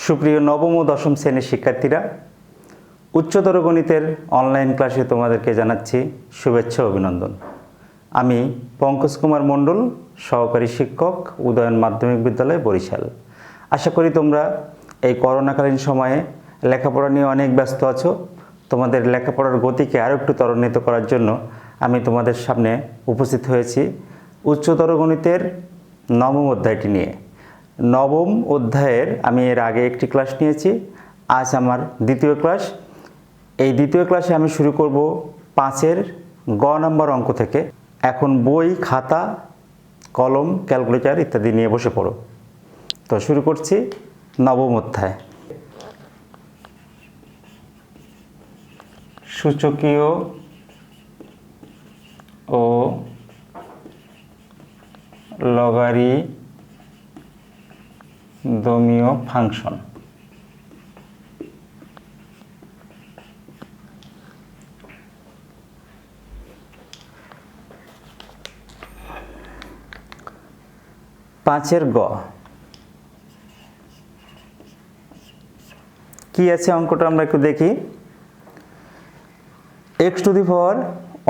সুপ্রিয় নবম ও দশম শ্রেণীর শিক্ষার্থীরা, উচ্চতর গণিতের অনলাইন ক্লাসে তোমাদেরকে জানাচ্ছি শুভেচ্ছা ও অভিনন্দন। আমি পঙ্কজ কুমার মণ্ডল, সহকারী শিক্ষক, উদয়ন মাধ্যমিক বিদ্যালয়, বরিশাল। আশা করি তোমরা এই করোনাকালীন সময়ে লেখাপড়া নিয়ে অনেক ব্যস্ত আছো। তোমাদের লেখাপড়ার গতিকে আরও একটু ত্বরান্বিত করার জন্য আমি তোমাদের সামনে উপস্থিত হয়েছি উচ্চতর গণিতের নবম অধ্যায়টি নিয়ে। নবম অধ্যায়ের আমি এর আগে একটি ক্লাস নিয়েছি, আজ আমার দ্বিতীয় ক্লাস। এই দ্বিতীয় ক্লাসে আমি শুরু করব 5-এর গ নম্বর অঙ্ক থেকে। এখন বই, খাতা, কলম, ক্যালকুলেটর ইত্যাদি নিয়ে বসে পড়ো। তো শুরু করছি নবম অধ্যায়। সূচকীয় ও লগারিদমীয় ফাংশন। পাঁচের গ কি আছে অঙ্কটা আমরা একটু দেখি। x to the power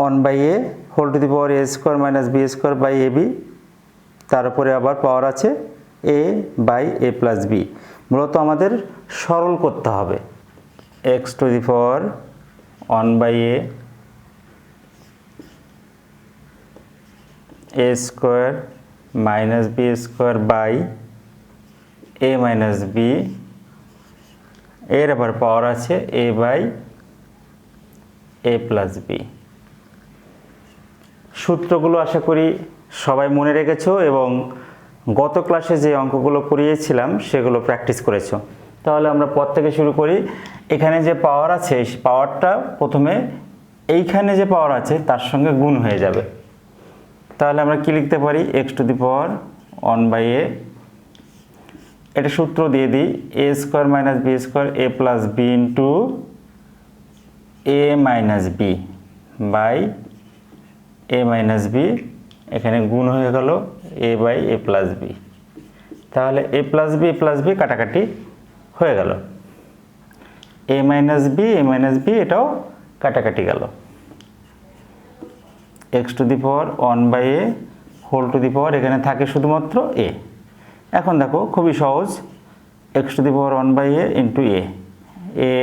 1/a whole to the power a square minus b square by ab, তার উপরে আবার পাওয়ার আছে a by a plus b। মূলত আমাদের সরল করতে হবে। x to the power 1/a a square minus b square by a minus b, এর আবার পাওয়ার আছে a by a plus b। সূত্রগুলো আশা করি সবাই মনে রেখেছো এবং গত ক্লাসে যে অঙ্কগুলো করিয়েছিলাম সেগুলো প্র্যাকটিস করেছো। তাহলে আমরা পর থেকে শুরু করি। এখানে যে পাওয়ার আছে এই পাওয়ারটা প্রথমে এইখানে যে পাওয়ার আছে তার সঙ্গে গুণ হয়ে যাবে। তাহলে আমরা কি লিখতে পারি? x to the power 1/a, এটা সূত্র দিয়ে দিই, a square minus b square a plus b into a minus b by a minus b, এখানে গুণ হয়ে গেল a by a plus b। তাহলে a প্লাস b কাটাকাটি হয়ে গেল, a মাইনাস b এটাও কাটাকাটি গেল। x to the power 1/a whole to the power এখানে থাকে শুধুমাত্র a। এখন দেখো খুবই সহজ, x to the power 1/a into a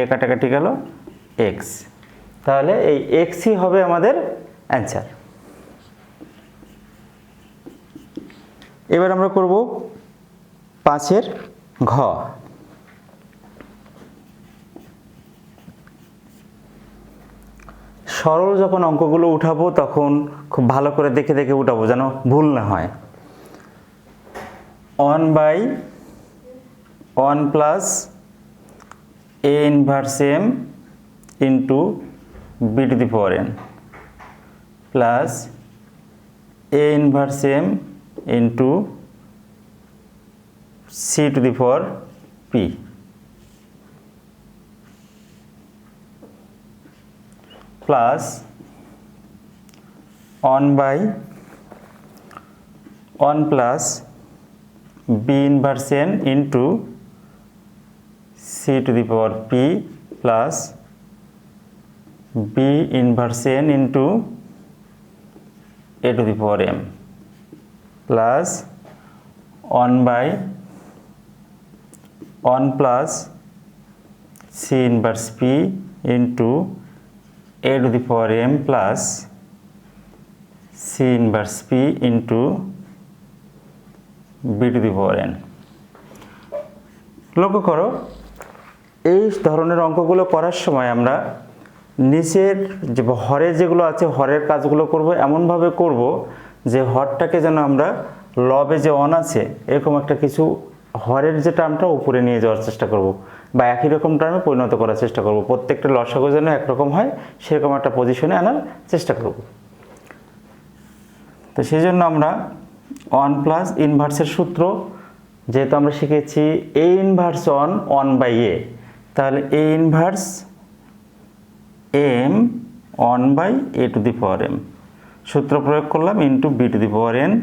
কাটাকাটি গেল x। তাহলে এই xই হবে আমাদের অ্যান্সার। এবার আমরা করব 5-এর ঘ। সরল যখন অঙ্কগুলো উঠাবো তখন খুব ভালো করে দেখে দেখে উঠাবো যেন ভুল না হয়। 1/1 plus a inverse m into b to the power n plus a inverse m into c two the power p plus 1/1 plus b inverse n into c two the power p plus b inverse n into a to the power m plus 1/1 plus c inverse p into a to the power m plus c inverse p into b to the power n। লক্ষ্য করো, এই ধরনের অঙ্কগুলো করার সময় আমরা নিচের যে হরের যেগুলো আছে হরের কাজগুলো করব এমনভাবে করব যে হরটাকে যেন আমরা লবে যে অন আছে এরকম একটা কিছু হরের যে টার্মটা উপরে নিয়ে যাওয়ার চেষ্টা করব বা একই রকম টার্মে পরিণত করার চেষ্টা করব। প্রত্যেকটা লসাগু যেন একরকম হয় সেরকম একটা পজিশনে আনার চেষ্টা করব। তো সেই জন্য আমরা 1 প্লাস ইনভার্সের সূত্র যেহেতু আমরা শিখেছি a ইনভার্স 1/a, তাহলে a inverse m 1/a to the power m সূত্র প্রয়োগ করলাম into b to the power n,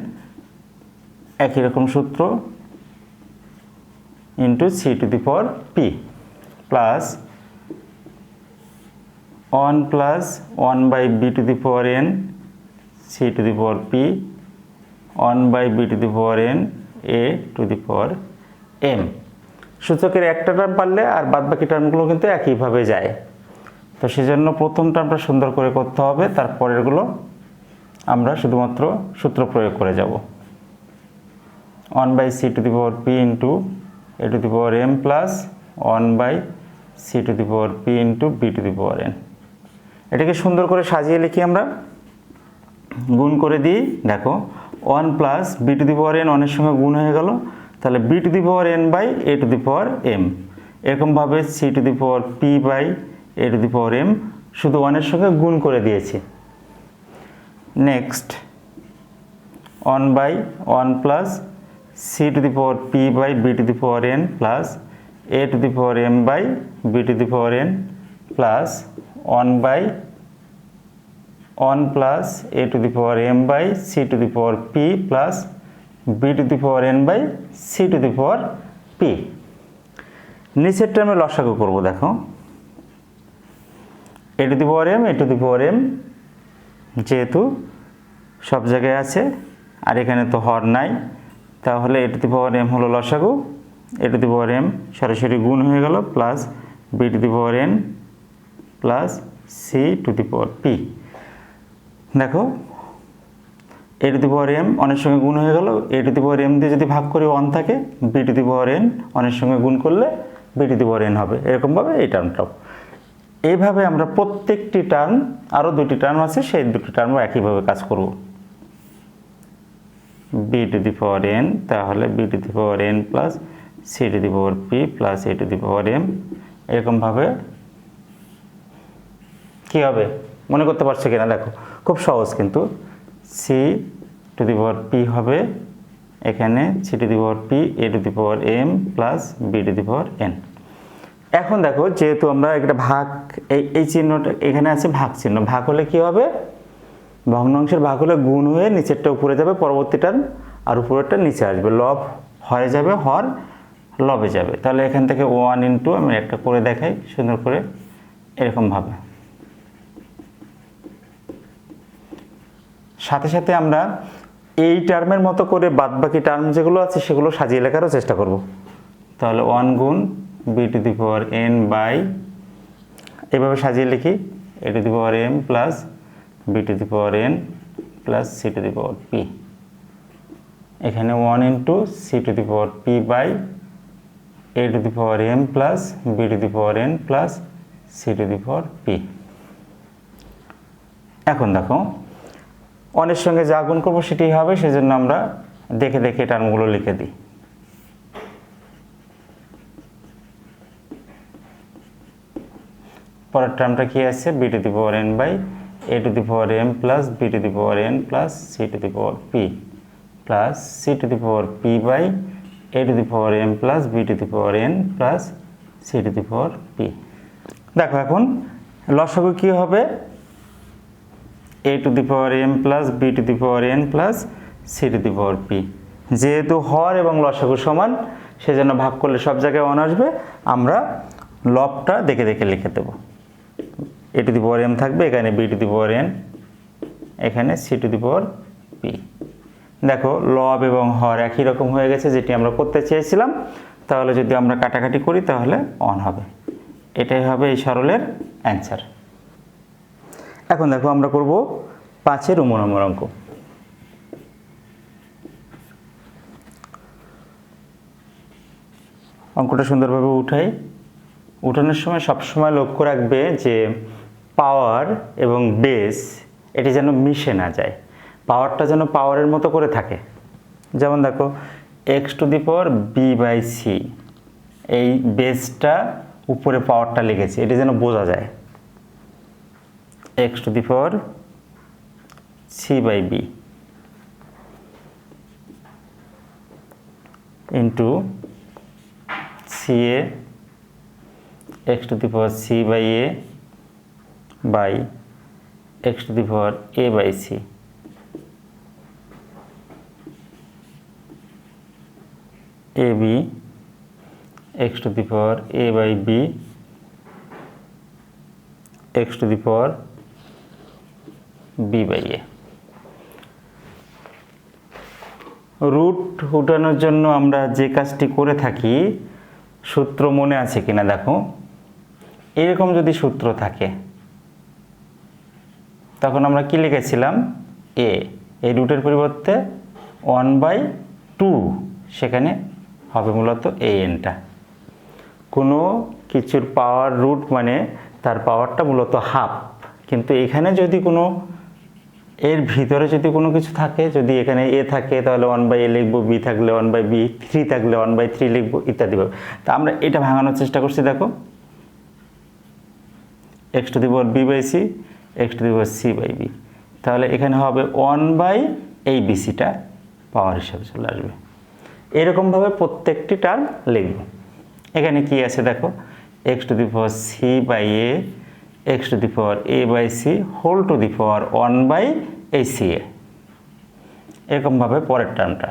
একই রকম সূত্র into C to the power P plus 1 plus 1 by B to the power N C to the power P 1 by B to the power N A to the power M. সূচকের একটা term পারলে আর বাদবাকি টার্মগুলো কিন্তু একইভাবে যায়। তো সেজন্য প্রথম টার্মটা সুন্দর করে করতে হবে, তারপরেরগুলো আমরা শুধুমাত্র সূত্র প্রয়োগ করে যাব। 1 by C to the power P into A to the power M plus 1 by C to the power P into B to the power N. এটাকে সুন্দর করে সাজিয়ে লিখি আমরা, গুণ করে দিই। দেখো 1 plus B to the power N অনেক সঙ্গে গুণ হয়ে গেল, তাহলে B to the power N by A to the power M. এরকমভাবে C to the power P by A to the power M শুধু ওয়ানের সঙ্গে গুণ করে দিয়েছি। Next 1 by 1 plus C to the power P by B to the power N plus A to the power M by B to the power N plus 1 by 1 plus A to the power M by C to the power P plus B to the power N by C to the power P. নিচের টার্মে লসাগু করব। দেখো A to the power M A to the power M যেহেতু সব জায়গায় আছে আর এখানে তো হর নাই, তাহলে a to the power M হলো লসাগু, এ টু দি পাওয়ার এম সরাসরি গুণ হয়ে গেল plus B to the power N plus C to the power P. দেখো A to the power M অনেক সঙ্গে গুণ হয়ে গেল, এ টু দি পাওয়ার এম দিয়ে যদি ভাগ করি 1 থাকে, B to the power N অনেক সঙ্গে গুণ করলে B to the power N হবে। এরকমভাবে এই টার্মটাও এইভাবে আমরা প্রত্যেকটি টার্ম, আরও দুটি টার্ম আছে সেই দুটি টার্মও একইভাবে কাজ করব। B to the power N, তাহলে B to the power N plus C to the power P plus A to the power M. এরকমভাবে কী হবে মনে করতে পারছো কিনা? দেখো খুব সহজ, কিন্তু c to the power p হবে এখানে C to the power p a to the power M plus B to the power n. এখন দেখো যেহেতু আমরা একটা ভাগ, এই চিহ্নটা এখানে আছে ভাগ চিহ্ন, ভাগ হলে কি হবে? ভগ্নাংশের ভাগ হলে গুণ হয়ে নিচেরটা উপরে যাবে পরবর্তী টার্ম, আর উপরেরটা নিচে আসবে, লব হয়ে যাবে, হর লবে যাবে। তাহলে এখান থেকে 1 ইন্টু, আমি একটা করে দেখাই সুন্দর করে, এরকমভাবে। সাথে সাথে আমরা এই টার্মের মতো করে বাদবাকি টার্ম যেগুলো আছে সেগুলো সাজিয়ে লেখারও চেষ্টা করব। তাহলে 1 গুণ B to the power N by, এভাবে সাজিয়ে লিখি, A to the power M plus B to the power N plus C to the power P. এখানে 1 into C to the power P by A to the power M plus B to the power N plus C to the power P. এখন দেখো অনের সঙ্গে যা গুণ করবো সেটাই হবে, সেজন্য আমরা দেখে দেখে টার্মগুলো লিখে দিই। পরের টার্মটা কি আছে? B to the power N by A to the power M plus B to the power N plus C to the power P plus C to the power P by A to the power M plus B to the power N plus C to the power P. দেখো এখন লসাগু কি হবে? এ to the power M plus B to the power N plus C to the power P. যেহেতু হর এবং লসাগু সমান, সেজন্য ভাগ করলে সব জায়গায় 1 আসবে। আমরা লবটা দেখে দেখে লিখে দেব। এ টু দি পাওয়ার এম থাকবে এখানে, B to the power N এখানে, C to the power P. দেখো লব এবং হর একই রকম হয়ে গেছে, যেটি আমরা করতে চেয়েছিলাম। তাহলে যদি আমরা কাটাকাটি করি তাহলে 1 হবে। এটাই হবে এই সরলের অ্যান্সার। এখন দেখো আমরা করব 5-এর নম্বর অঙ্ক। অঙ্কটা সুন্দরভাবে উঠাই। উঠানোর সময় সবসময় লক্ষ্য রাখবে যে পাওয়ার এবং বেস এটি যেন মিশে না যায়, পাওয়ারটা যেন পাওয়ারের মতো করে থাকে। যেমন দেখো x to the power b by c, এই বেসটা উপরে পাওয়ারটা লিখেছি, এটি যেন বোঝা যায়। X to the power c by b into c a x to the power c by a by x to the power a by c a b x to the power a by b x to the power b by a। Root উঠানোর জন্য আমরা যে কাজটি করে থাকি, সূত্র মনে আছে কিনা দেখো। এরকম যদি সূত্র থাকে তখন আমরা কি লিখেছিলাম, a, এই রুটের পরিবর্তে 1/2 সেখানে হবে মূলত anটা। কোনো কিছুর পাওয়ার রুট মানে তার পাওয়ারটা মূলত হাফ, কিন্তু এখানে যদি কোনো এর ভিতরে যদি কোনো কিছু থাকে, যদি এখানে a থাকে তাহলে 1/a লিখবো, b থাকলে 1/b, 3 থাকলে 1/3 লিখবো ইত্যাদি। তা আমরা এটা ভাঙানোর চেষ্টা করছি। দেখো x to the power b by c x to the power c by b, তাহলে এখানে হবে 1/এই bcটা পাওয়ার হিসাবে চলে আসবে। এরকমভাবে প্রত্যেকটি টার্ম লিখব। এখানে কি আছে দেখো, x to the power c by a x to the power a by c whole to the power 1/ca। এরকমভাবে পরের টার্মটা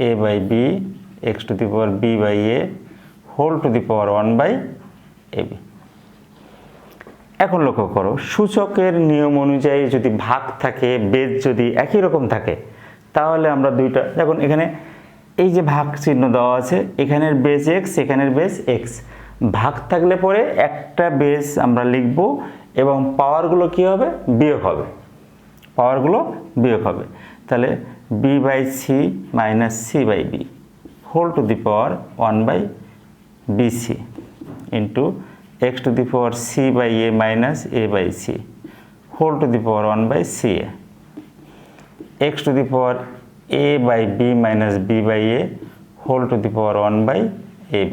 a by b x to the power b by a whole to the power 1/ab। এখন লক্ষ্য করো, সূচকের নিয়ম অনুযায়ী যদি ভাগ থাকে, বেজ যদি একই রকম থাকে, তাহলে আমরা দুইটা, দেখুন এখানে এই যে ভাগ চিহ্ন দেওয়া আছে, এখানের বেজ x, এখানের বেজ x, ভাগ থাকলে পরে একটা বেজ আমরা লিখব এবং পাওয়ারগুলো কি হবে, বিয়োগ হবে, পাওয়ারগুলো বিয়োগ হবে। তাহলে b by c minus c by b whole to the power 1/bc into x to the power c by a minus a by c whole to the power 1/ca x to the power a by b minus b by a whole to the power 1/ab।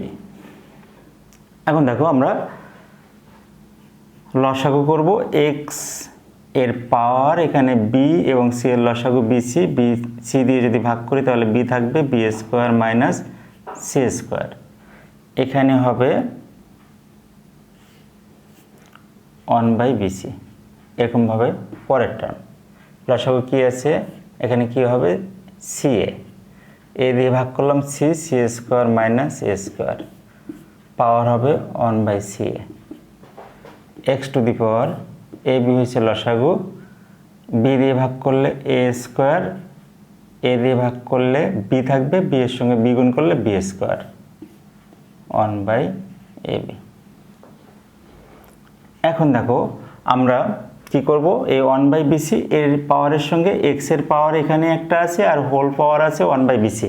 এখন দেখো আমরা লসাগু করব। x এর পাওয়ার এখানে b এবং c এর লসাগু bc, bc দিয়ে যদি ভাগ করি তাহলে b থাকবে b square minus c square, এখানে হবে 1/bc। এরকমভাবে পরের টার্ম লসাগু কি আছে, এখানে কি হবে ca, a দিয়ে ভাগ করলাম c, c square minus a square, power হবে 1/ca x to the power a b হয়েছে লসাগু, b দিয়ে ভাগ করলে a স্কয়ার, a দিয়ে ভাগ করলে b থাকবে, b এর সঙ্গে b গুণ করলে b স্কয়ার 1/ab। এখন দেখো আমরা কি করব, এই 1/bc এর পাওয়ারের সঙ্গে x এর পাওয়ার এখানে একটা আছে আর হোল পাওয়ার আছে 1/bc,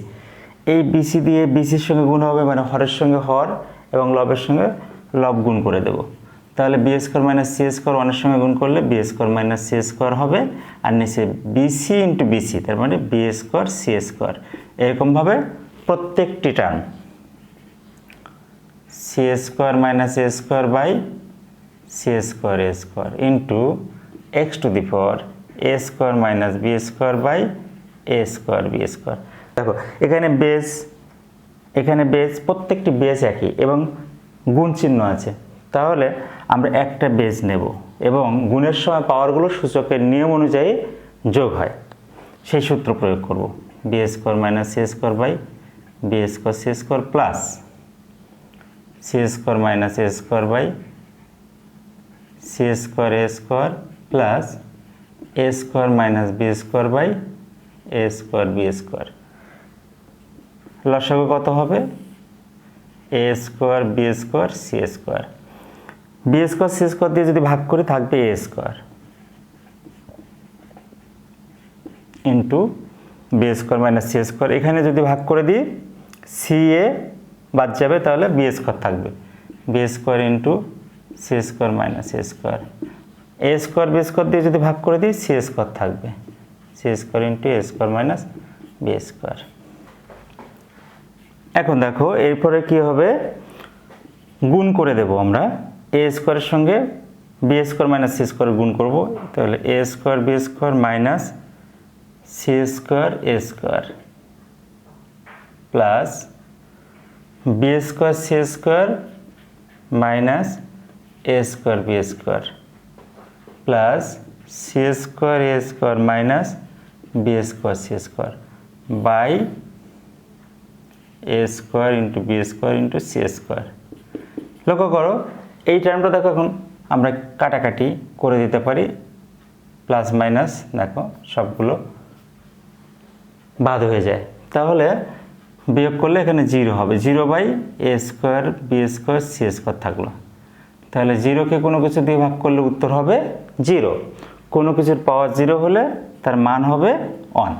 এই bc দিয়ে bc এর সঙ্গে গুণ হবে, মানে হরের সঙ্গে হর এবং লবের সঙ্গে লব গুণ করে দেব। তাহলে b square minus c square 1 এর সঙ্গে গুণ করলে b square minus c square হবে, আর নিচে bc ইন্টু bc, তার মানে b স্কয়ার c স্কয়ার। এরকমভাবে প্রত্যেকটি term c square minus a square by c square a square into x to the power a square minus b square by a square b square. দেখো এখানে base প্রত্যেকটি base একই এবং গুণ চিহ্ন আছে, তাহলে আমরা একটা বেজ নেব এবং গুণের সময় পাওয়ারগুলো সূচকের নিয়ম অনুযায়ী যোগ হয়, সেই সূত্র প্রয়োগ করব। b square minus c square by b square c square plus c square minus a square by c square a square plus a square minus b square by a square b square. লসাগু কত হবে, a square b square c square, b square c square দিয়ে যদি ভাগ করি থাকবে a square into b square minus c square, এখানে যদি ভাগ করে দিই ca বাদ যাবে, তাহলে b স্কয়ার থাকবে b square into c square minus a square, a square b square দিয়ে যদি ভাগ করে দিই c স্কয়ার থাকবে c square into a square minus b square. এখন দেখো এরপরে কি হবে, গুণ করে দেব আমরা, a স্কয়ারের সঙ্গে b square minus c square গুণ করব, তাহলে a square b square minus c square a square plus b square c square minus a square b square plus c square a square minus b square c square by a square into b square into c square. লক্ষ্য করো এই টার্মটা দেখো এখন আমরা কাটাকাটি করে দিতে পারি, প্লাস মাইনাস দেখো সবগুলো বাদ হয়ে যায়, তাহলে বিয়োগ করলে এখানে 0 হবে, 0/a square b square c square থাকলো। তাহলে 0কে কোনো কিছু দিয়ে ভাগ করলে উত্তর হবে 0, কোনো কিছুর পাওয়ার 0 হলে তার মান হবে 1,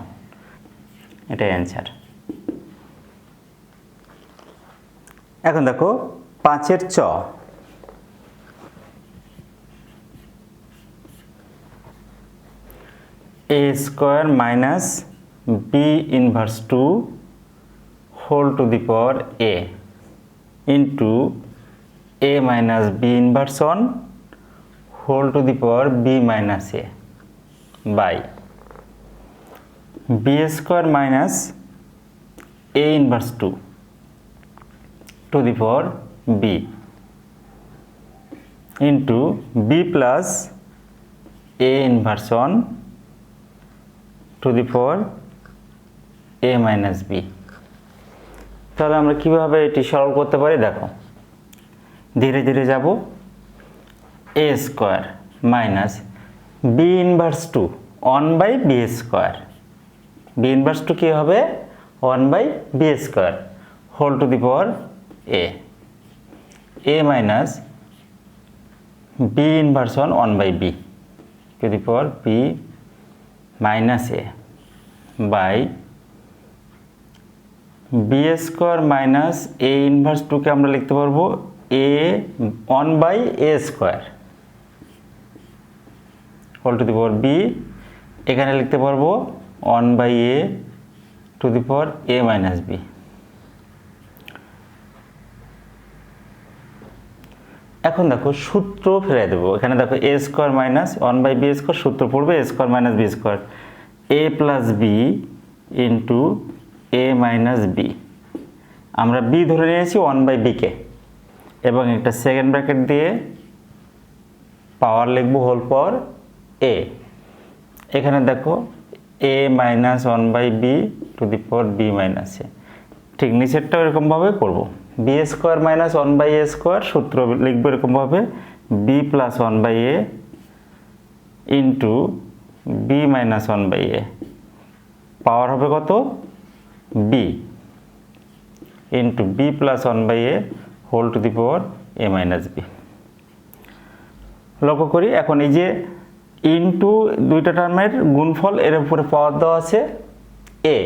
এটাই অ্যান্সার। এখন দেখো 5-এর চ, a square minus b inverse 2 whole to the power a into a minus b inverse 1 whole to the power b minus a by b square minus a inverse 2 to the power b into b plus a inverse 1 to the power a minus b। তাহলে আমরা কিভাবে এটি সরল করতে পারি দেখো, ধীরে ধীরে যাব। a square minus b inverse 2 1/b square, b inverse 2 কি হবে 1/b square whole to the power a minus b inverse 1 1/b to the power b minus a by b square minus a inverse 2 কে আমরা লিখতে পারবো a 1/a square whole to the power b, এখানে লিখতে পারবো 1/a to the power a minus b। এখন দেখো সূত্র ফেলে দেবো, এখানে দেখো a square minus 1/b square, সূত্র পড়বে a square minus b square, a plus b into a minus b। আমরা b ধরে নিয়েছি 1/b কে, এবং একটা সেকেন্ড ব্র্যাকেট দিয়ে পাওয়ার লিখবো হোল পাওয়ার a। এখানে দেখো a minus 1/b to the power b minus a, ঠিক নিচেরটাও এরকমভাবে করবো, b square minus 1/a square, সূত্র লিখবো এরকমভাবে b plus 1/a into b minus 1/a, power হবে কত b into b plus 1/a whole to the power a minus b। লক্ষ্য করি এখন এই যে ইন্টু দুইটা টার্মের গুণফল, এর উপরে পাওয়ার দেওয়া আছে a,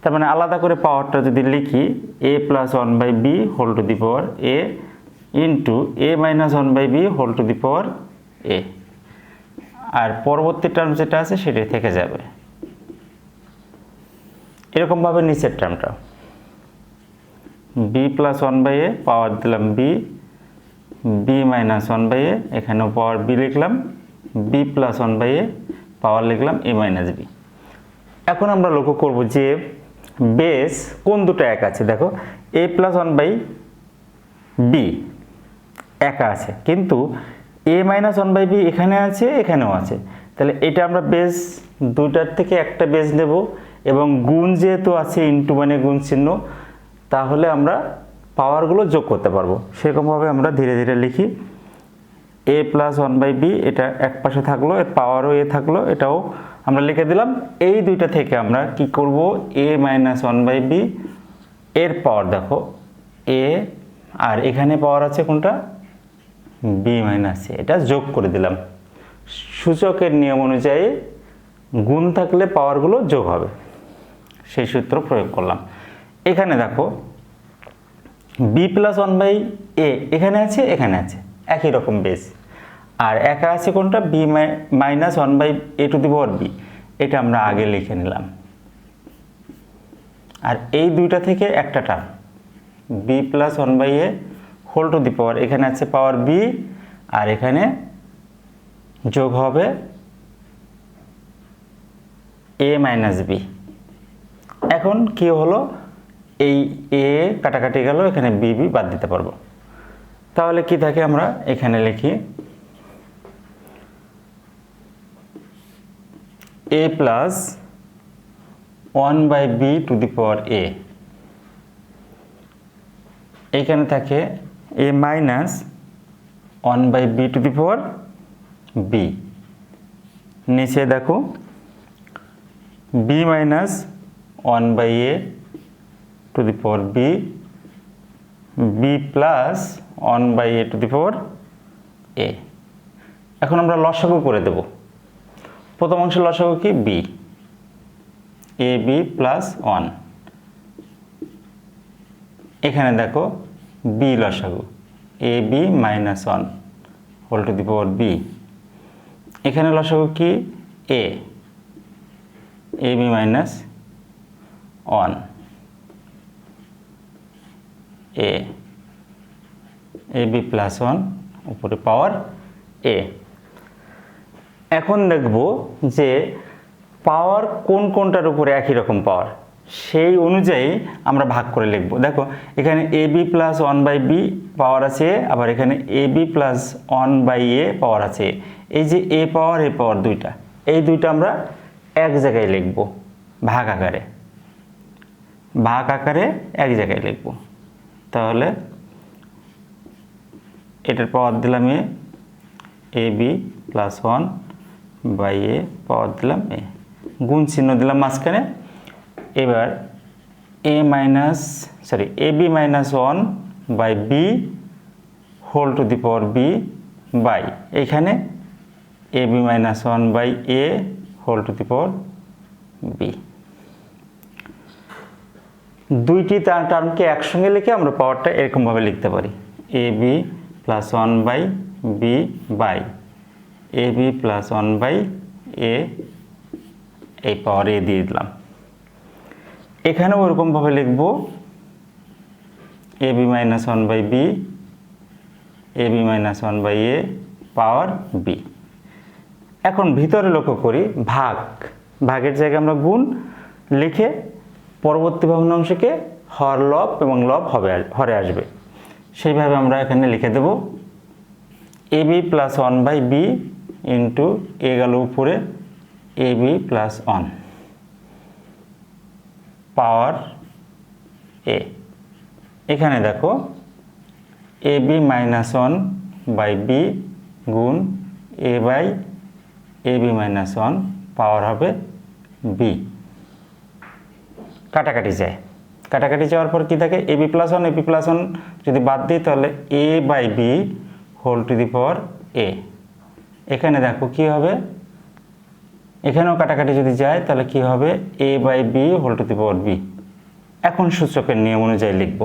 তার মানে আলাদা করে পাওয়ারটা যদি লিখি a plus 1/b whole to the power a into a minus 1/b whole to the power a, আর পরবর্তী টার্ম যেটা আছে সেটাই থেকে যাবে। এরকমভাবে নিচের টার্মটা b প্লাস 1/a পাওয়ার দিলাম b মাইনাস 1/a, এখানেও পাওয়ার b লিখলাম, b প্লাস 1/a পাওয়ার লিখলাম a মাইনাস b। এখন আমরা লক্ষ্য করব যে বেস কোন দুটো এক আছে, দেখো a প্লাস 1/b একা আছে, কিন্তু a মাইনাস 1/b এখানে আছে এখানেও আছে, তাহলে এটা আমরা বেস দুটার থেকে একটা বেস নেব, এবং গুণ যেহেতু আছে ইন্টু মানে গুণ চিহ্ন, তাহলে আমরা পাওয়ারগুলো যোগ করতে পারবো। সেরকমভাবে আমরা ধীরে ধীরে লিখি a প্লাস 1/b, এটা এক পাশে থাকলো, এর পাওয়ারও a থাকলো, এটাও আমরা লিখে দিলাম। এই দুইটা থেকে আমরা কি করব a মাইনাস 1/b এর পাওয়ার দেখো a, আর এখানে পাওয়ার আছে কোনটা b মাইনাস a, এটা যোগ করে দিলাম। সূচকের নিয়ম অনুযায়ী গুণ থাকলে পাওয়ারগুলো যোগ হবে, সেই সূত্র প্রয়োগ করলাম। এখানে দেখো b প্লাস 1/a এখানে আছে এখানে আছে, একই রকম বেস, আর একা আছে কোনটা b minus 1/a to the power b, এটা আমরা আগে লিখে নিলাম। আর এই দুইটা থেকে একটা term b plus 1/a whole to the power, এখানে আছে পাওয়ার b, আর এখানে যোগ হবে a মাইনাস b। এখন কি হলো, এই a কাটাকাটি গেল, এখানে b বাদ দিতে পারবো, তাহলে কি থাকে আমরা এখানে লিখি a plus 1/b to the power a এইখানে থাকে a minus 1/b to the power b, নিচে দেখো b minus 1/a to the power b, b plus 1/a to the power a। এখন আমরা লসাগু করে দেব। প্রথম অংশের লসাগু কি b, ab প্লাস 1। এখানে দেখো b লসাগু ab minus 1 whole to the power b। এখানে লসাগু কি a, ab minus 1 a, ab plus 1 উপরে পাওয়ার a। এখন দেখব যে পাওয়ার কোন কোনটার উপরে একই রকম পাওয়ার, সেই অনুযায়ী আমরা ভাগ করে লিখব। দেখো এখানে ab প্লাস 1/b পাওয়ার আছে, আবার এখানে ab প্লাস 1/a পাওয়ার আছে। এই যে a পাওয়ার দুইটা, এই দুইটা আমরা এক জায়গায় লিখব ভাগ আকারে, এক জায়গায় লিখব। তাহলে এটার পাওয়ার দিলাম a, ab প্লাস 1/a পাওয়ার দিলাম a, গুণ চিহ্ন দিলাম মাঝখানে। এবার ab minus 1/b whole to the power b by এখানে ab minus 1/a whole to the power b। দুইটি টার্মকে একসঙ্গে লিখে আমরা পাওয়ারটা এরকমভাবে লিখতে পারি, ab plus 1/b by ab plus 1/a, এই পাওয়ার a দিয়ে দিলাম। এখানেও ওরকমভাবে লিখব ab minus 1/b, ab minus 1/a পাওয়ার b। এখন ভিতরে লক্ষ্য করি ভাগের জায়গায় আমরা গুণ লিখে পরবর্তী ভগ্নাংশকে হর লব এবং লব হরে আসবে, সেইভাবে আমরা এখানে লিখে দেব ab plus 1/b into a গেল উপরে ab প্লাস 1 পাওয়ার a। এখানে দেখো ab মাইনাস 1/b গুণ a বাই ab মাইনাস 1 পাওয়ার হবে b। কাটাকাটি যায়, কাটাকাটি যাওয়ার পর কি থাকে ab প্লাস 1 যদি বাদ দিই তাহলে a by b whole to the power a। এখানে দেখো কি হবে, এখানেও কাটাকাটি যদি যায় তাহলে কি হবে a by b whole to the power b। এখন সূচকের নিয়ম অনুযায়ী লিখব।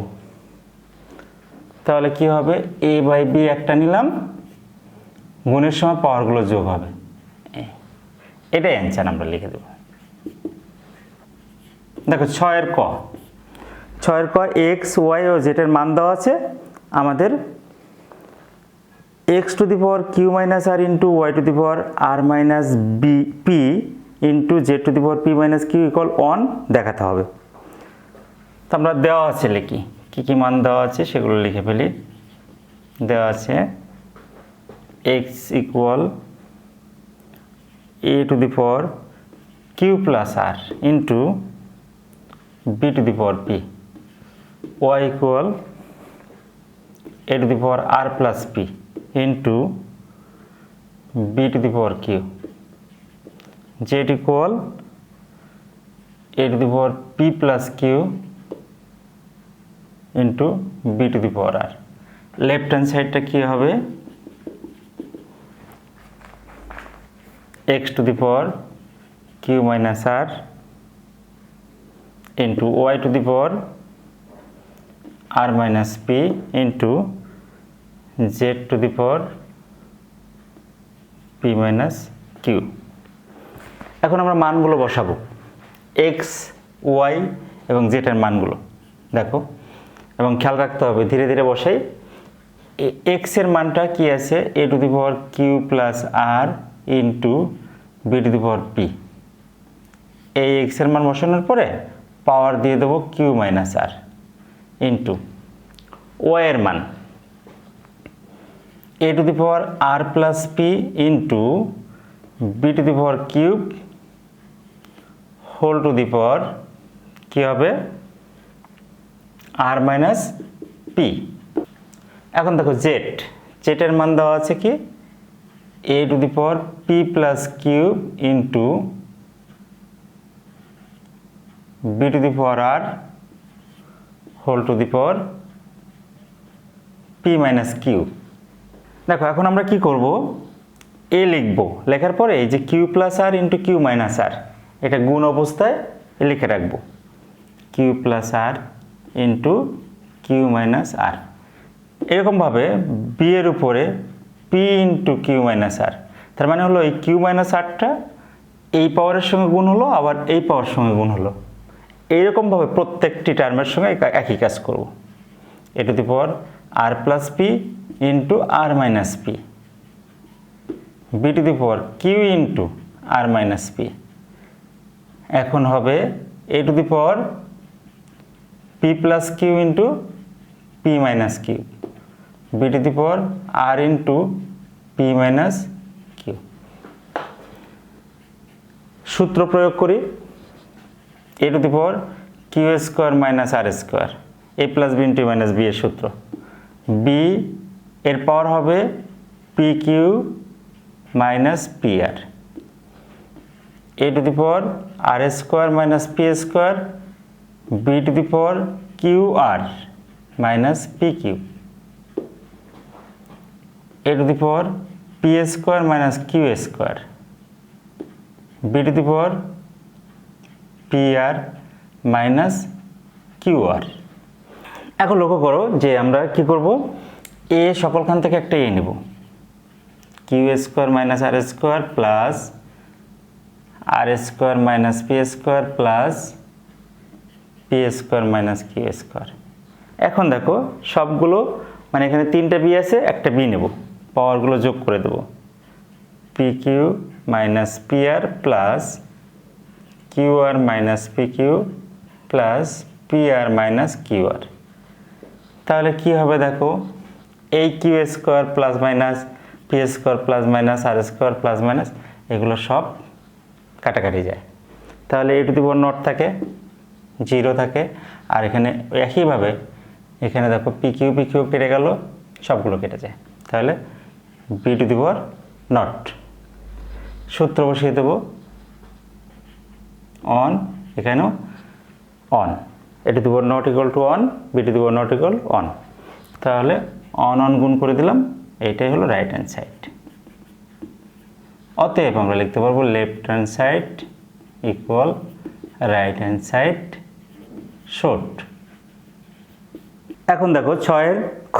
তাহলে কি হবে a বাই b একটা নিলাম, গুণের সময় পাওয়ারগুলো যোগ হবে, এটাই অ্যান্সার আমরা লিখে দেব। দেখো 6 এর ক x y ও z এর মান দেওয়া আছে আমাদের x to the power q minus r into y two the power r minus p into z two the power p minus q equal 1 দেখাতে হবে। তো আমরা দেওয়া আছে লিখি, কি মান দেওয়া আছে সেগুলো লিখে ফেলি। দেওয়া আছে x equal a to the power q plus r into b to the power p, y equal a to the power r plus p into b to the power q, z equal a to the power p plus q into b to the power r। Left hand সাইডটা কি হবে x to the power q minus r into y two the power r minus p into z two the power p minus q। এখন আমরা মানগুলো বসাবো x, y এবং z এর মানগুলো দেখো, এবং খেয়াল রাখতে হবে ধীরে ধীরে বসাই। x এর মানটা কি আছে a to the power q plus r into b to the power p। এই x এর মান বসানোর পরে পাওয়ার দিয়ে দেবো q minus r into y এর মান a to the power r plus p into b to the power cube whole to the power কি হবে r মাইনাস p পি। এখন দেখো জেটের মান দেওয়া আছে কি A to the power P plus cube into B to the power R whole to the power P minus Q. দেখো এখন আমরা কি করব, এ লিখব, লেখার পরে এই যে কিউ প্লাস আর ইন্টু কিউ মাইনাস আর এটা গুণ অবস্থায় লিখে রাখবো, কিউ প্লাস আর ইন্টু কিউ মাইনাস আর। এরকমভাবে বি এর উপরে পি ইন্টু কিউ মাইনাস আর, তার মানে হলো এই কিউ মাইনাস আরটা এই পাওয়ারের সঙ্গে গুণ হলো, আবার এই পাওয়ার সঙ্গে গুণ হলো। এইরকমভাবে প্রত্যেকটি টার্মের সঙ্গে একই কাজ করব। A to the power r plus p into r minus p, b to the power q into r minus p. এখন হবে এ to the power P plus q into p minus q, b to the power r into p minus q. সূত্র প্রয়োগ করি, a to the power q square minus r square, a plus b into minus b এর সূত্র। B এর power হবে P q minus p r, a to the power r square minus p square, b to the power q r minus p q, a to the power p square minus q square, b to the power p r minus q r. এখন লক্ষ্য করো যে আমরা কি করব, এ সকলখান থেকে একটা a নেব, q square minus r square plus r square minus p square plus p square minus q square. এখন দেখো সবগুলো মানে এখানে তিনটা বি আছে, একটা বি নেব, পাওয়ারগুলো যোগ করে দেব, p q minus p r plus q r minus p q plus p r minus q r. তাহলে কি হবে দেখো, এই q square plus minus p square plus minus r square plus minus এগুলো সব কাটাকাটি যায়, তাহলে a to the power naught থাকে, জিরো থাকে। আর এখানে একইভাবে এখানে দেখো পি কিউ কেটে গেল, সবগুলো কেটে যায়, তাহলে B to the power nought. সূত্র বসিয়ে দেবো, অন, এখানেও one, a to the power nought equal to one, b to the power nought equal one. তাহলে অন গুণ করে দিলাম, এইটাই হলো রাইট হ্যান্ড সাইড। অতএব আমরা লিখতে পারবো left hand side equal right hand side short. এখন দেখো 6 খ,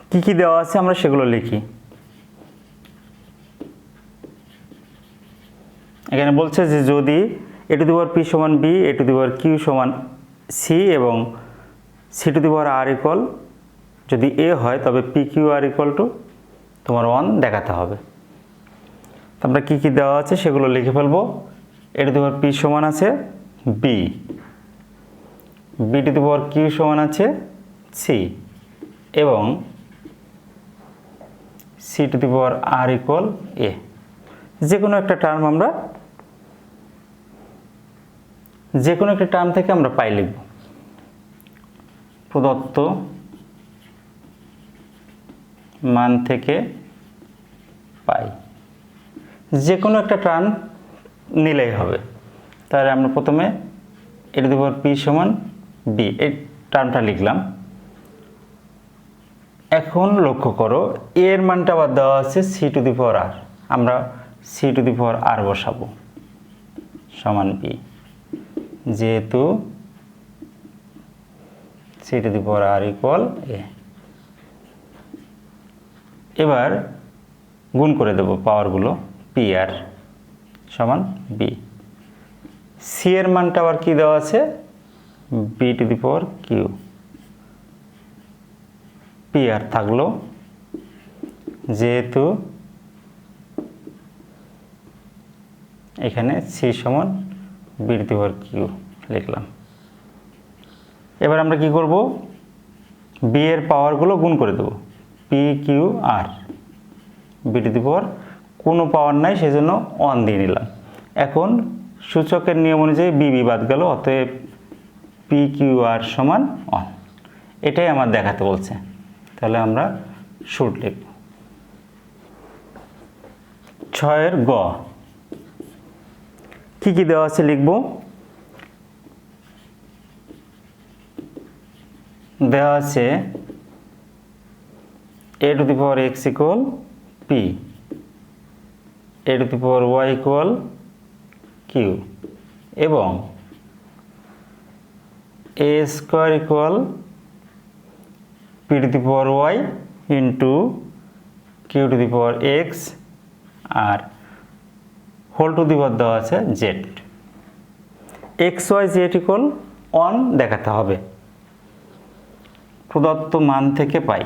কি কি দেওয়া আছে আমরা সেগুলো লিখি। এখানে বলছে যে যদি a to the power p সমান b, a to the power q সমান সি এবং c to the power r equal যদি এ হয় তবে p q r equal to তোমার 1 দেখাতে হবে। আমরা কি কি দেওয়া আছে সেগুলো লিখে ফেলবো। এ টু দি পাওয়ার পি সমান আছে b, b to the power q সমান আছে সি এবং c to the power r equal a. যে কোনো একটা টার্ম আমরা যে কোনো একটা টার্ম থেকে আমরা পাই লিখব। প্রদত্ত মান থেকে পাই, যে কোনো একটা টার্ম নিলেই হবে। তাহলে আমরা প্রথমে এ টু দি পাওয়ার পি সমান বি এই টার্মটা লিখলাম। এখন লক্ষ্য করো এর মানটা আবার দেওয়া আছে সি টু দি পাওয়ার আর, আমরা সি টু দি পাওয়ার আর বসাবো সমান বি, যেহেতু c to the power r equal a. এবার গুণ করে দেব পাওয়ারগুলো, পি আর সমান বি। সি এর মানটা আবার কি দেওয়া আছে B to the power q, p r থাকলো যেহেতু এখানে সি সমান b to the power q লিখলাম। এবার আমরা কি করব, বি এর পাওয়ারগুলো গুণ করে দেব, p q r, b to the power কোনো পাওয়ার নাই সেজন্য 1 দিয়ে নিলাম। এখন সূচকের নিয়ম অনুযায়ী বি বাদ গেল, অতএব পি কিউ আর সমান 1, এটাই আমার দেখাতে বলছে। তাহলে আমরা শুড লিখব। 6 গ কি কি দেওয়া আছে লিখব। দেওয়া আছে a to the power x equal p, a to the power y equal q, এবং a square equal p to the power y into q to the power x, আর হোল টু দি পাওয়ার দেওয়া আছে z। x y z equal 1 দেখাতে হবে প্রদত্ত মান থেকে পাই।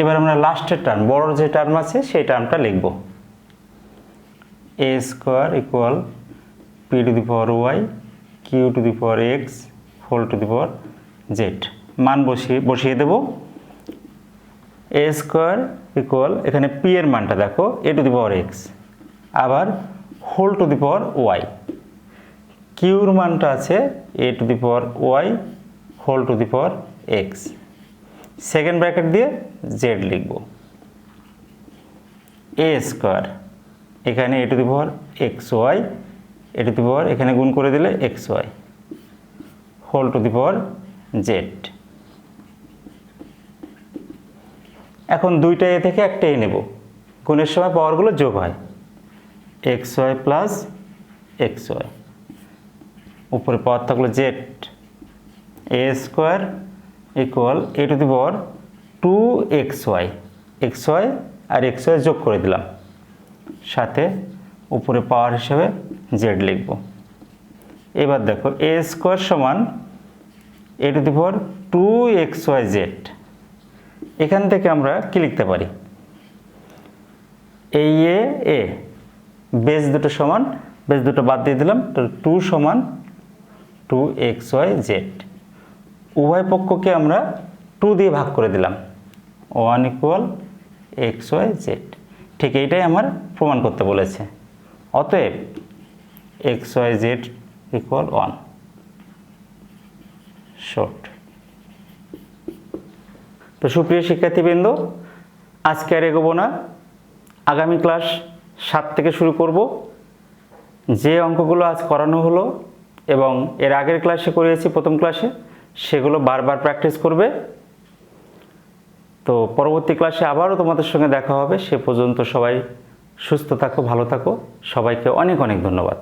এবার আমরা লাস্টের টার্ম, বড় যে টার্ম আছে সেই টার্মটা লিখব। a square equal p to the power y q to the power x whole to the power z। মান বসিয়ে দেব। a স্কোয়ার ইকুয়াল, এখানে p এর মানটা দেখো a to the power x, আবার whole to the power y, কিউর মানটা আছে a to the power y whole to the power x, second bracket দিয়ে z লিখব। a স্কোয়ার, এখানে a to the power xy, a to the power এখানে গুণ করে দিলে xy whole to the power z। এখন দুইটা a থেকে একটা a নেব, গুণের সময় পাওয়ারগুলো যোগ হয়। xy প্লাস xy, উপরে পাওয়ার থাকলো z। a square equal a to the power 2xy, xy আর xy যোগ করে দিলাম, সাথে উপরে পাওয়ার হিসেবে z লিখব। এবার দেখো a স্কোয়ার সমান a to the power 2xyz। এখান থেকে আমরা কি লিখতে পারি, এই এ বেস দুটো সমান, বেস দুটো বাদ দিয়ে দিলাম, তো 2 সমান 2xyz। উভয় পক্ষকে আমরা 2 দিয়ে ভাগ করে দিলাম, 1 ইকুয়াল xyz। ঠিক এইটাই আমার প্রমাণ করতে বলেছে। অতএব xyz ইকুয়াল 1 শর্ট। তো সুপ্রিয় শিক্ষার্থীবৃন্দ, আজকে আর এগোবো না, আগামী ক্লাস 7 থেকে শুরু করব। যে অঙ্কগুলো আজ করানো হলো এবং এর আগের ক্লাসে করিয়েছি প্রথম ক্লাসে, সেগুলো বারবার প্র্যাকটিস করবে। তো পরবর্তী ক্লাসে আবারও তোমাদের সঙ্গে দেখা হবে। সে পর্যন্ত সবাই সুস্থ থাকো, ভালো থাকো। সবাইকে অনেক অনেক ধন্যবাদ।